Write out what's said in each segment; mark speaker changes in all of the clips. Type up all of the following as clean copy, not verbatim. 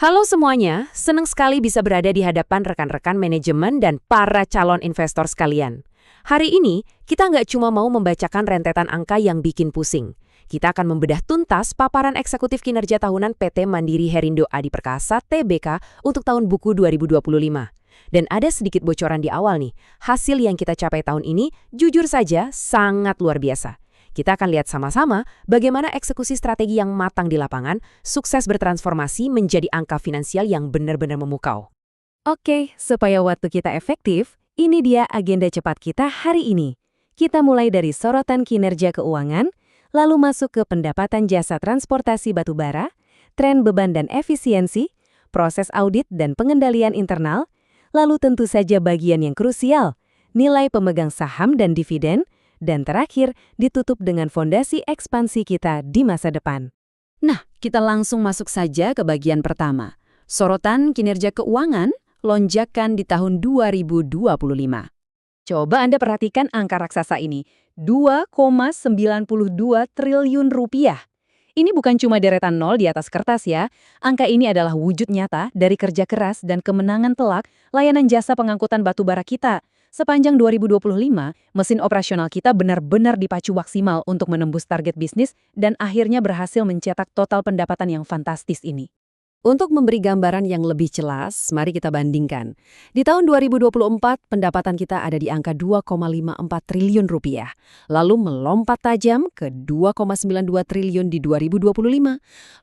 Speaker 1: Halo semuanya, senang sekali bisa berada di hadapan rekan-rekan manajemen dan para calon investor sekalian. Hari ini, kita nggak cuma mau membacakan rentetan angka yang bikin pusing. Kita akan membedah tuntas paparan eksekutif kinerja tahunan PT Mandiri Herindo Adi Perkasa (TBK) untuk tahun buku 2025. Dan ada sedikit bocoran di awal nih, hasil yang kita capai tahun ini jujur saja sangat luar biasa. Kita akan lihat sama-sama bagaimana eksekusi strategi yang matang di lapangan sukses bertransformasi menjadi angka finansial yang benar-benar memukau.
Speaker 2: Oke, supaya waktu kita efektif, ini dia agenda cepat kita hari ini. Kita mulai dari sorotan kinerja keuangan, lalu masuk ke pendapatan jasa transportasi batubara, tren beban dan efisiensi, proses audit dan pengendalian internal, lalu tentu saja bagian yang krusial, nilai pemegang saham dan dividen, dan terakhir ditutup dengan fondasi ekspansi kita di masa depan.
Speaker 3: Nah, kita langsung masuk saja ke bagian pertama. Sorotan kinerja keuangan, lonjakan di tahun 2025.
Speaker 2: Coba Anda perhatikan angka raksasa ini, 2,92 triliun rupiah. Ini bukan cuma deretan nol di atas kertas ya. Angka ini adalah wujud nyata dari kerja keras dan kemenangan telak layanan jasa pengangkutan batubara kita. Sepanjang 2025, mesin operasional kita benar-benar dipacu maksimal untuk menembus target bisnis dan akhirnya berhasil mencetak total pendapatan yang fantastis ini.
Speaker 3: Untuk memberi gambaran yang lebih jelas, mari kita bandingkan. Di tahun 2024, pendapatan kita ada di angka 2,54 triliun rupiah, lalu melompat tajam ke 2,92 triliun di 2025.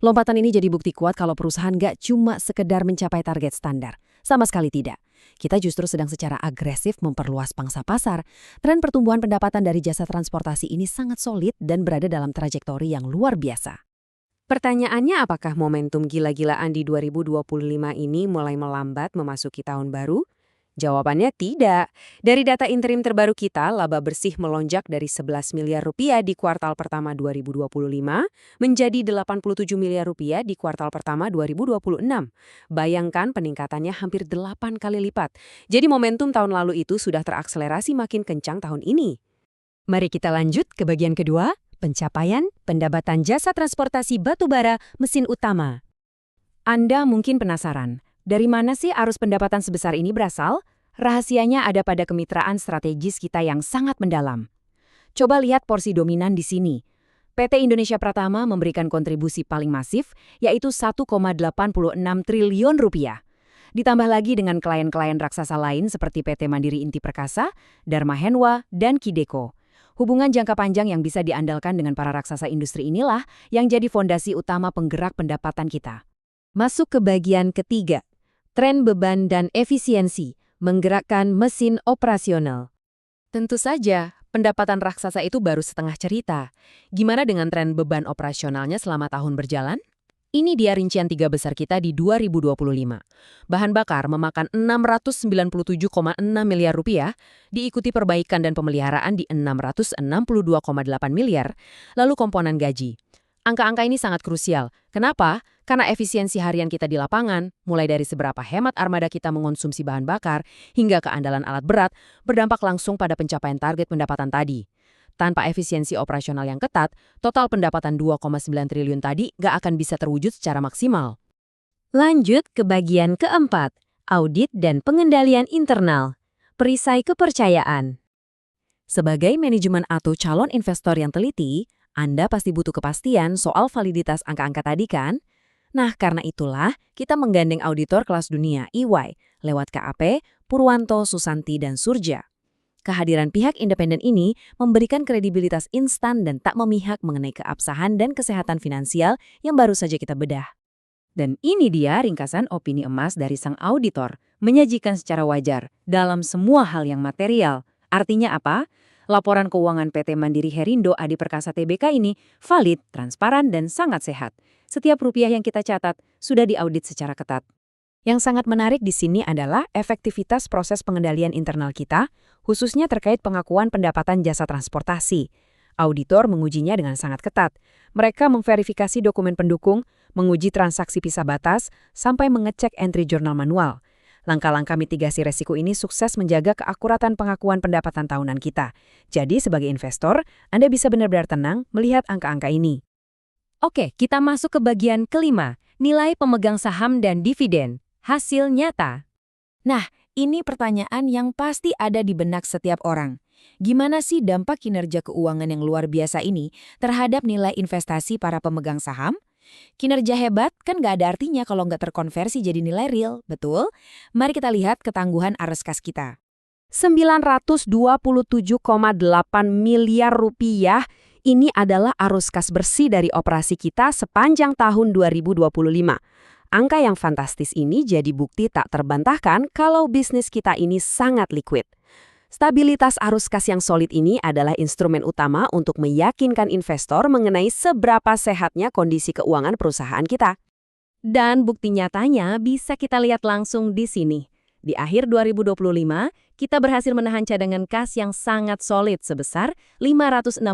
Speaker 3: Lompatan ini jadi bukti kuat kalau perusahaan nggak cuma sekedar mencapai target standar. Sama sekali tidak. Kita justru sedang secara agresif memperluas pangsa pasar. Tren pertumbuhan pendapatan dari jasa transportasi ini sangat solid dan berada dalam trajektori yang luar biasa.
Speaker 1: Pertanyaannya, apakah momentum gila-gilaan di 2025 ini mulai melambat memasuki tahun baru? Jawabannya tidak. Dari data interim terbaru kita, laba bersih melonjak dari 11 miliar rupiah di kuartal pertama 2025 menjadi 87 miliar rupiah di kuartal pertama 2026. Bayangkan peningkatannya hampir 8 kali lipat. Jadi momentum tahun lalu itu sudah terakselerasi makin kencang tahun ini.
Speaker 2: Mari kita lanjut ke bagian kedua, pencapaian pendapatan jasa transportasi batubara mesin utama. Anda mungkin penasaran, dari mana sih arus pendapatan sebesar ini berasal? Rahasianya ada pada kemitraan strategis kita yang sangat mendalam. Coba lihat porsi dominan di sini. PT Indonesia Pratama memberikan kontribusi paling masif, yaitu 1,86 triliun rupiah. Ditambah lagi dengan klien-klien raksasa lain seperti PT Mandiri Inti Perkasa, Dharma Henwa, dan Kideko. Hubungan jangka panjang yang bisa diandalkan dengan para raksasa industri inilah yang jadi fondasi utama penggerak pendapatan kita. Masuk ke bagian ketiga, tren beban dan efisiensi, menggerakkan mesin operasional.
Speaker 1: Tentu saja, pendapatan raksasa itu baru setengah cerita. Gimana dengan tren beban operasionalnya selama tahun berjalan? Ini dia rincian tiga besar kita di 2025. Bahan bakar memakan 697,6 miliar rupiah, diikuti perbaikan dan pemeliharaan di 662,8 miliar, lalu komponen gaji. Angka-angka ini sangat krusial. Kenapa? Karena efisiensi harian kita di lapangan, mulai dari seberapa hemat armada kita mengonsumsi bahan bakar, hingga keandalan alat berat, berdampak langsung pada pencapaian target pendapatan tadi. Tanpa efisiensi operasional yang ketat, total pendapatan 2,9 triliun tadi gak akan bisa terwujud secara maksimal.
Speaker 2: Lanjut ke bagian keempat, audit dan pengendalian internal. Perisai kepercayaan.
Speaker 3: Sebagai manajemen atau calon investor yang teliti, Anda pasti butuh kepastian soal validitas angka-angka tadi kan? Nah, karena itulah kita menggandeng auditor kelas dunia EY lewat KAP, Purwanto, Susanti, dan Surja. Kehadiran pihak independen ini memberikan kredibilitas instan dan tak memihak mengenai keabsahan dan kesehatan finansial yang baru saja kita bedah.
Speaker 2: Dan ini dia ringkasan opini emas dari sang auditor, menyajikan secara wajar dalam semua hal yang material. Artinya apa? Laporan keuangan PT Mandiri Herindo Adi Perkasa TBK ini valid, transparan, dan sangat sehat. Setiap rupiah yang kita catat sudah diaudit secara ketat.
Speaker 1: Yang sangat menarik di sini adalah efektivitas proses pengendalian internal kita, khususnya terkait pengakuan pendapatan jasa transportasi. Auditor mengujinya dengan sangat ketat. Mereka memverifikasi dokumen pendukung, menguji transaksi pisah batas, sampai mengecek entry jurnal manual. Langkah-langkah mitigasi resiko ini sukses menjaga keakuratan pengakuan pendapatan tahunan kita. Jadi sebagai investor, Anda bisa benar-benar tenang melihat angka-angka ini.
Speaker 2: Oke, kita masuk ke bagian kelima, nilai pemegang saham dan dividen. Hasil nyata.
Speaker 4: Nah, ini pertanyaan yang pasti ada di benak setiap orang. Gimana sih dampak kinerja keuangan yang luar biasa ini terhadap nilai investasi para pemegang saham? Kinerja hebat kan nggak ada artinya kalau nggak terkonversi jadi nilai real, betul? Mari kita lihat ketangguhan arus kas kita.
Speaker 3: 927,8 miliar rupiah ini adalah arus kas bersih dari operasi kita sepanjang tahun 2025. Angka yang fantastis ini jadi bukti tak terbantahkan kalau bisnis kita ini sangat liquid. Stabilitas arus kas yang solid ini adalah instrumen utama untuk meyakinkan investor mengenai seberapa sehatnya kondisi keuangan perusahaan kita.
Speaker 2: Dan bukti nyatanya bisa kita lihat langsung di sini. Di akhir 2025, kita berhasil menahan cadangan kas yang sangat solid sebesar 566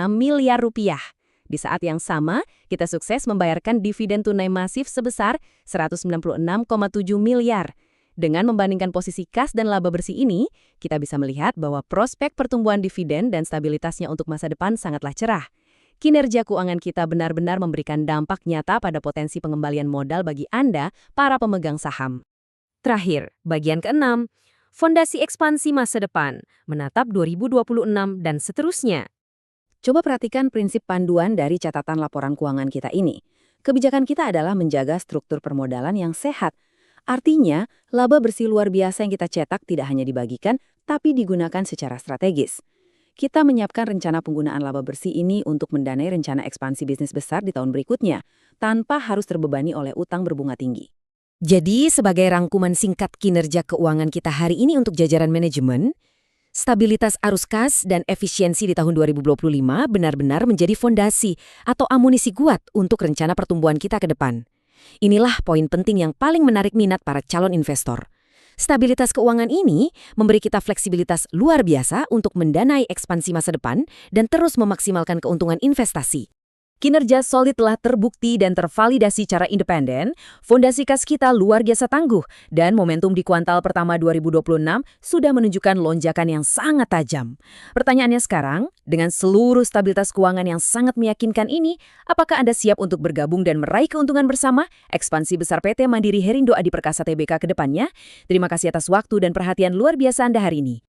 Speaker 2: miliar rupiah. Di saat yang sama, kita sukses membayarkan dividen tunai masif sebesar 196,7 miliar. Dengan membandingkan posisi kas dan laba bersih ini, kita bisa melihat bahwa prospek pertumbuhan dividen dan stabilitasnya untuk masa depan sangatlah cerah. Kinerja keuangan kita benar-benar memberikan dampak nyata pada potensi pengembalian modal bagi Anda, para pemegang saham.
Speaker 3: Terakhir, bagian ke-6, fondasi ekspansi masa depan, menatap 2026 dan seterusnya. Coba perhatikan prinsip panduan dari catatan laporan keuangan kita ini. Kebijakan kita adalah menjaga struktur permodalan yang sehat. Artinya, laba bersih luar biasa yang kita cetak tidak hanya dibagikan, tapi digunakan secara strategis. Kita menyiapkan rencana penggunaan laba bersih ini untuk mendanai rencana ekspansi bisnis besar di tahun berikutnya, tanpa harus terbebani oleh utang berbunga tinggi. Jadi, sebagai rangkuman singkat kinerja keuangan kita hari ini untuk jajaran manajemen, stabilitas arus kas dan efisiensi di tahun 2025 benar-benar menjadi fondasi atau amunisi kuat untuk rencana pertumbuhan kita ke depan. Inilah poin penting yang paling menarik minat para calon investor. Stabilitas keuangan ini memberi kita fleksibilitas luar biasa untuk mendanai ekspansi masa depan dan terus memaksimalkan keuntungan investasi. Kinerja solid telah terbukti dan tervalidasi secara independen, fondasi kas kita luar biasa tangguh, dan momentum di kuartal pertama 2026 sudah menunjukkan lonjakan yang sangat tajam. Pertanyaannya sekarang, dengan seluruh stabilitas keuangan yang sangat meyakinkan ini, apakah Anda siap untuk bergabung dan meraih keuntungan bersama ekspansi besar PT Mandiri Herindo Adi Perkasa Tbk ke depannya? Terima kasih atas waktu dan perhatian luar biasa Anda hari ini.